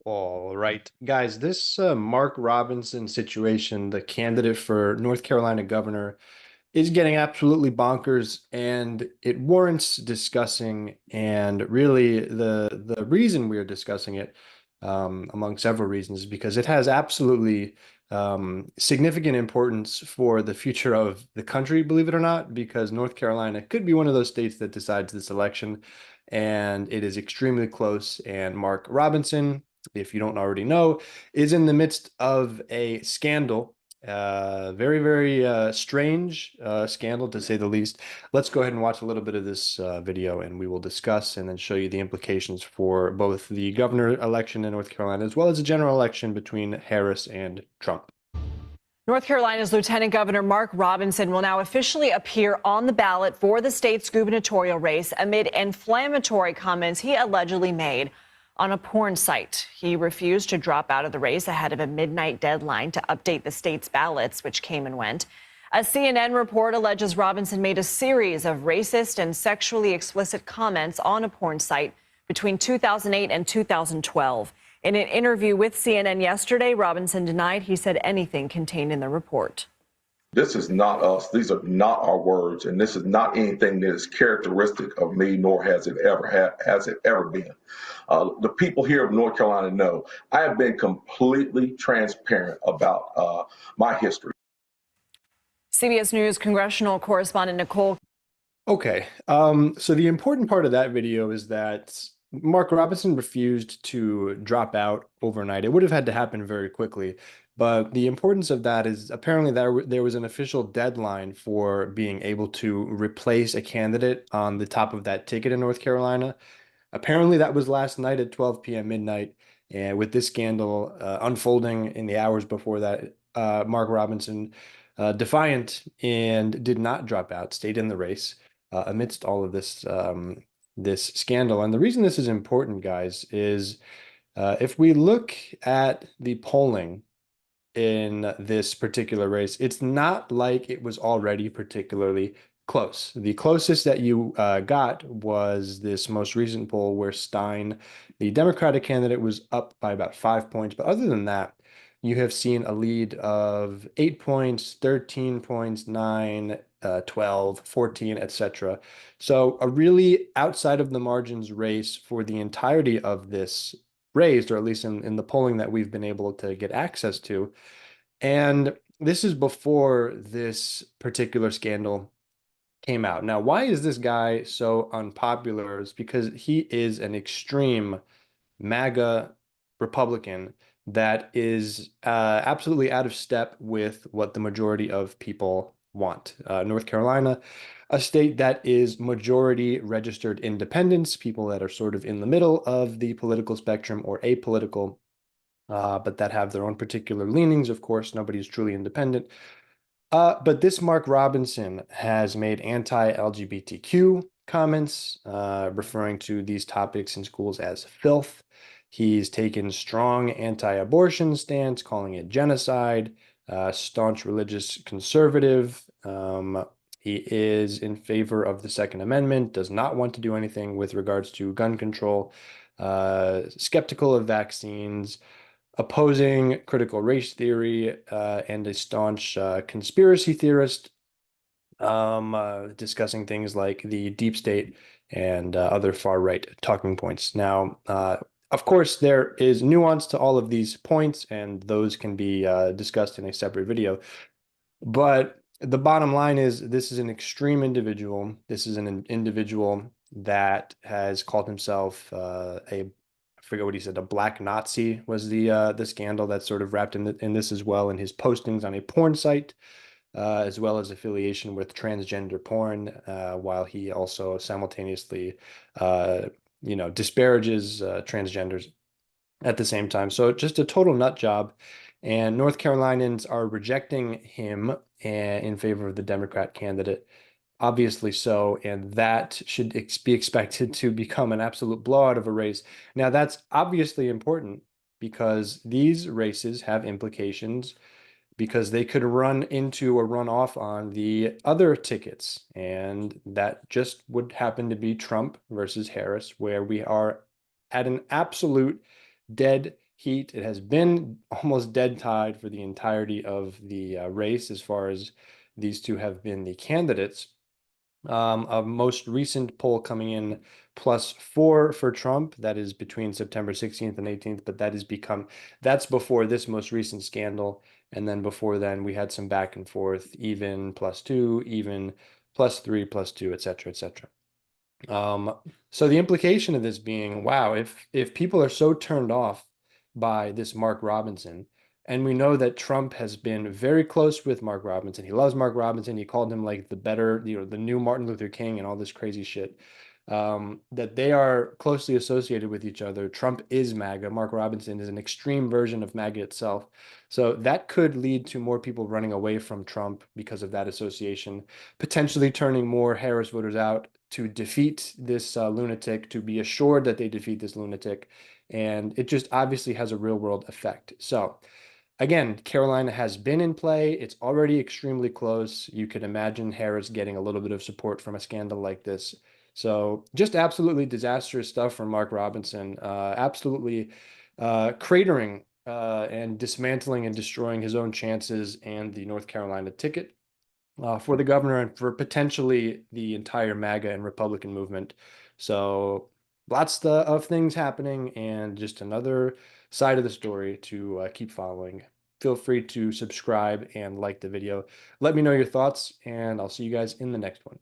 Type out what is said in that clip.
All right, guys, this Mark Robinson situation, the candidate for North Carolina governor, is getting absolutely bonkers and it warrants discussing. And really, the reason we are discussing it, among several reasons, is because it has absolutely significant importance for the future of the country, believe it or not, because North Carolina could be one of those states that decides this election, and it is extremely close. And Mark Robinson, if you don't already know, is in the midst of a scandal, very, very strange scandal to say the least. Let's go ahead and watch a little bit of this video and we will discuss and then show you the implications for both the governor election in North Carolina as well as the general election between Harris and Trump. North Carolina's Lieutenant Governor Mark Robinson will now officially appear on the ballot for the state's gubernatorial race amid inflammatory comments he allegedly made on a porn site. He refused to drop out of the race ahead of a midnight deadline to update the state's ballots, which came and went. A CNN report alleges Robinson made a series of racist and sexually explicit comments on a porn site between 2008 and 2012. In an interview with CNN yesterday, Robinson denied he said anything contained in the report. This is not us. These are not our words, and this is not anything that is characteristic of me, nor has it ever been. The people here of North Carolina know I have been completely transparent about my history. CBS News congressional correspondent Nicole. Okay, so the important part of that video is that Mark Robinson refused to drop out overnight. It would have had to happen very quickly. But the importance of that is apparently there was an official deadline for being able to replace a candidate on the top of that ticket in North Carolina. Apparently that was last night at 12 p.m. midnight. And with this scandal unfolding in the hours before that, Mark Robinson, defiant and did not drop out, stayed in the race amidst all of this scandal. And the reason this is important, guys, is if we look at the polling in this particular race, it's not like it was already particularly close. The closest that you got was this most recent poll where Stein, the Democratic candidate, was up by about 5 points. But other than that, you have seen a lead of 8 points, 13 points, 9, 12, 14, etc. So a really outside of the margins race for the entirety of this race, or at least in the polling that we've been able to get access to. And this is before this particular scandal came out. Now, why is this guy so unpopular? It's because he is an extreme MAGA Republican that is absolutely out of step with what the majority of people want. North Carolina, a state that is majority registered independents, people that are sort of in the middle of the political spectrum or apolitical, but that have their own particular leanings. Of course, nobody's truly independent. But this Mark Robinson has made anti-LGBTQ comments, referring to these topics in schools as filth. He's taken strong anti-abortion stance, calling it genocide, staunch religious conservative. He is in favor of the Second Amendment, does not want to do anything with regards to gun control, skeptical of vaccines, opposing critical race theory, and a staunch conspiracy theorist, discussing things like the deep state and other far-right talking points. Now, of course, there is nuance to all of these points, and those can be discussed in a separate video. But the bottom line is this is an extreme individual. This is an individual that has called himself I forget what he said, a black Nazi was the scandal that's sort of wrapped in this as well, in his postings on a porn site, as well as affiliation with transgender porn, while he also simultaneously disparages transgenders at the same time. So just a total nut job. And North Carolinians are rejecting him in favor of the Democrat candidate. Obviously so, and that should be expected to become an absolute blowout of a race. Now, that's obviously important because these races have implications because they could run into or run off on the other tickets. And that just would happen to be Trump versus Harris, where we are at an absolute dead heat. It has been almost dead tied for the entirety of the race as far as these two have been the candidates. A most recent poll coming in +4 for Trump. That is between September 16th and 18th, but that's before this most recent scandal. And then before then, we had some back and forth, even +2, even +3, +2, et cetera, et cetera. Um, so the implication of this being, wow, if people are so turned off by this Mark Robinson, and we know that Trump has been very close with Mark Robinson. He loves Mark Robinson. He called him like the better, the new Martin Luther King and all this crazy shit. That they are closely associated with each other. Trump is MAGA. Mark Robinson is an extreme version of MAGA itself. So that could lead to more people running away from Trump because of that association, potentially turning more Harris voters out to defeat this lunatic, to be assured that they defeat this lunatic. And it just obviously has a real world effect. So, again, Carolina has been in play. It's already extremely close. You could imagine Harris getting a little bit of support from a scandal like this. So, just absolutely disastrous stuff from Mark Robinson. Absolutely cratering and dismantling and destroying his own chances and the North Carolina ticket for the governor and for potentially the entire MAGA and Republican movement. So of things happening and just another side of the story to keep following. Feel free to subscribe and like the video. Let me know your thoughts, and I'll see you guys in the next one.